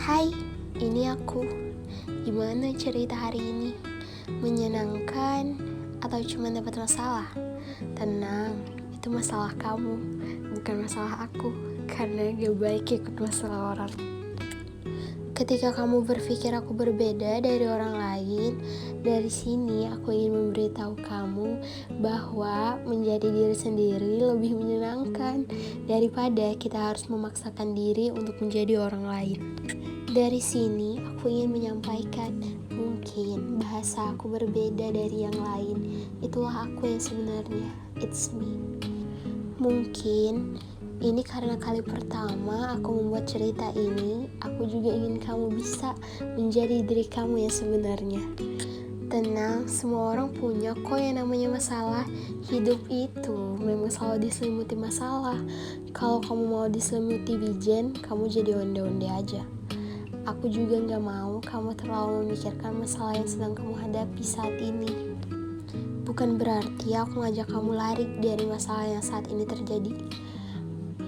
Hai, ini aku. Gimana cerita hari ini? Menyenangkan atau cuma dapat masalah? Tenang, itu masalah kamu, bukan masalah aku. Karena gak baik ikut masalah orang. Ketika kamu berpikir aku berbeda dari orang lain, dari sini aku ingin memberitahu kamu bahwa menjadi diri sendiri lebih menyenangkan daripada kita harus memaksakan diri untuk menjadi orang lain. Dari sini aku ingin menyampaikan, mungkin bahasa aku berbeda dari yang lain. Itulah aku yang sebenarnya, it's me. Mungkin ini karena kali pertama aku membuat cerita ini. Aku juga ingin kamu bisa menjadi diri kamu yang sebenarnya. Tenang, semua orang punya kok yang namanya masalah. Hidup itu memang selalu diselimuti masalah. Kalau kamu mau diselimuti wijen, kamu jadi onde-onde aja. Aku juga gak mau kamu terlalu memikirkan masalah yang sedang kamu hadapi saat ini. Bukan berarti aku ngajak kamu lari dari masalah yang saat ini terjadi.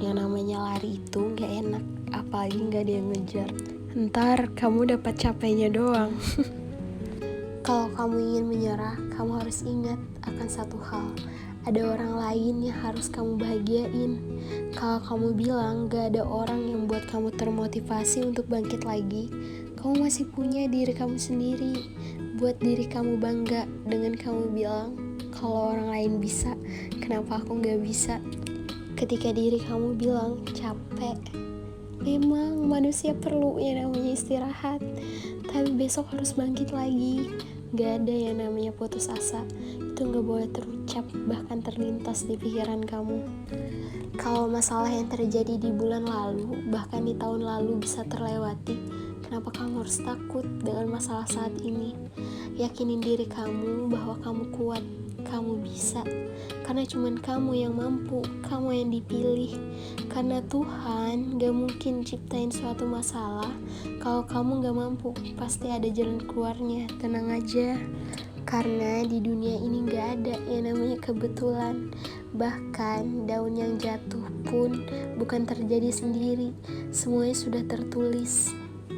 Yang namanya lari itu gak enak, apalagi gak ada yang ngejar. Ntar kamu dapat capeknya doang. Kalau kamu ingin menyerah, kamu harus ingat akan satu hal. Ada orang lain yang harus kamu bahagiain. Kalau kamu bilang gak ada orang yang buat kamu termotivasi untuk bangkit lagi, kamu masih punya diri kamu sendiri. Buat diri kamu bangga dengan kamu bilang, kalau orang lain bisa, kenapa aku gak bisa? Ketika diri kamu bilang capek, memang manusia perlu yang namanya istirahat, tapi besok harus bangkit lagi. Gak ada yang namanya putus asa. Itu gak boleh terucap, bahkan terlintas di pikiran kamu. Kalau masalah yang terjadi di bulan lalu, bahkan di tahun lalu bisa terlewati, kenapa kamu harus takut dengan masalah saat ini? Yakinin diri kamu bahwa kamu kuat, kamu bisa. Karena cuman kamu yang mampu, kamu yang dipilih. Karena Tuhan gak mungkin ciptain suatu masalah kalau kamu gak mampu. Pasti ada jalan keluarnya, tenang aja. Karena di dunia ini gak ada yang namanya kebetulan. Bahkan daun yang jatuh pun bukan terjadi sendiri. Semuanya sudah tertulis.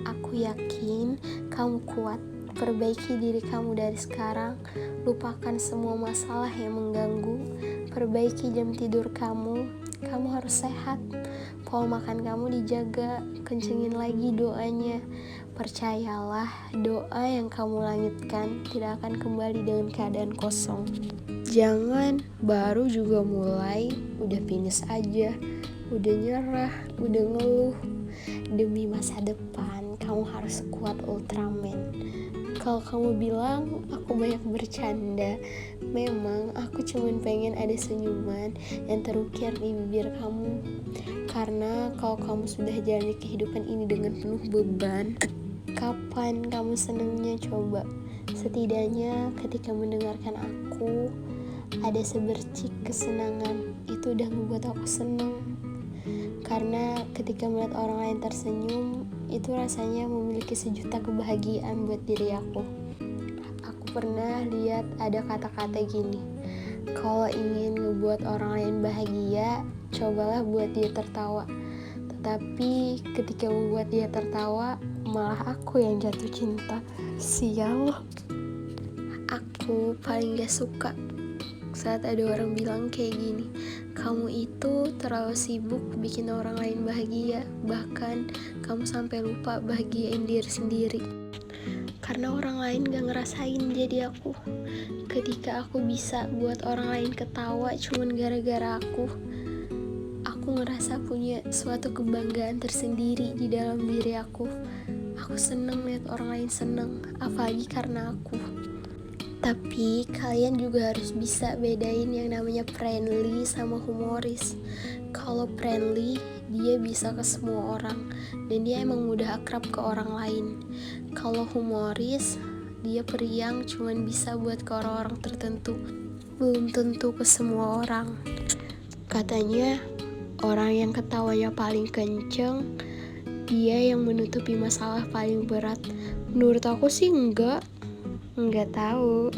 Aku yakin kamu kuat. Perbaiki diri kamu dari sekarang. Lupakan semua masalah yang mengganggu. Perbaiki jam tidur kamu. Kamu harus sehat. Pola makan kamu dijaga. Kencengin lagi doanya. Percayalah, doa yang kamu langitkan tidak akan kembali dengan keadaan kosong. Jangan baru juga mulai udah finish aja, udah nyerah, udah ngeluh. Demi masa depan kamu harus kuat Ultraman. Kalau kamu bilang aku banyak bercanda, memang aku cuman pengen ada senyuman yang terukir di bibir kamu. Karena kalau kamu sudah jalani kehidupan ini dengan penuh beban, kapan kamu senengnya coba? Setidaknya ketika mendengarkan aku, ada sebercik kesenangan. Itu udah membuat aku seneng. Karena ketika melihat orang lain tersenyum, itu rasanya memiliki sejuta kebahagiaan buat diri aku. Aku pernah lihat ada kata-kata gini, kalau ingin ngebuat orang lain bahagia, cobalah buat dia tertawa. Tetapi ketika membuat dia tertawa, malah aku yang jatuh cinta. Sial. Aku paling gak suka saat ada orang bilang kayak gini, kamu itu terlalu sibuk bikin orang lain bahagia, bahkan kamu sampai lupa bahagiain diri sendiri. Karena orang lain gak ngerasain jadi aku. Ketika aku bisa buat orang lain ketawa cuman gara-gara aku ngerasa punya suatu kebanggaan tersendiri di dalam diri aku. Aku seneng lihat orang lain seneng, apalagi karena aku. Tapi kalian juga harus bisa bedain yang namanya friendly sama humoris. Kalau friendly, dia bisa ke semua orang dan dia emang mudah akrab ke orang lain. Kalau humoris, dia periang cuman bisa buat ke orang-orang tertentu, belum tentu ke semua orang. Katanya orang yang ketawanya paling kenceng, dia yang menutupi masalah paling berat. Menurut aku sih enggak tahu.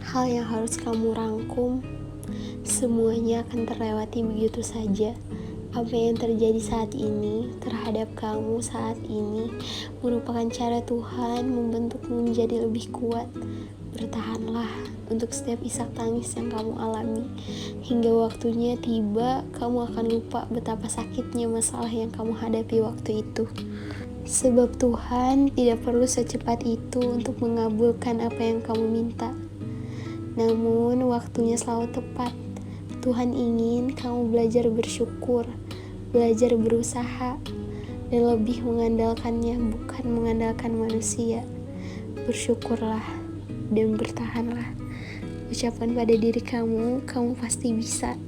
Hal yang harus kamu rangkum, semuanya akan terlewati begitu saja. Apa yang terjadi saat ini terhadap kamu saat ini merupakan cara Tuhan membentukmu menjadi lebih kuat. Bertahanlah untuk setiap isak tangis yang kamu alami. Hingga waktunya tiba, kamu akan lupa betapa sakitnya masalah yang kamu hadapi waktu itu. Sebab Tuhan tidak perlu secepat itu untuk mengabulkan apa yang kamu minta. Namun waktunya selalu tepat. Tuhan ingin kamu belajar bersyukur, belajar berusaha, dan lebih mengandalkannya, bukan mengandalkan manusia. Bersyukurlah dan bertahanlah. Ucapkan pada diri kamu pasti bisa.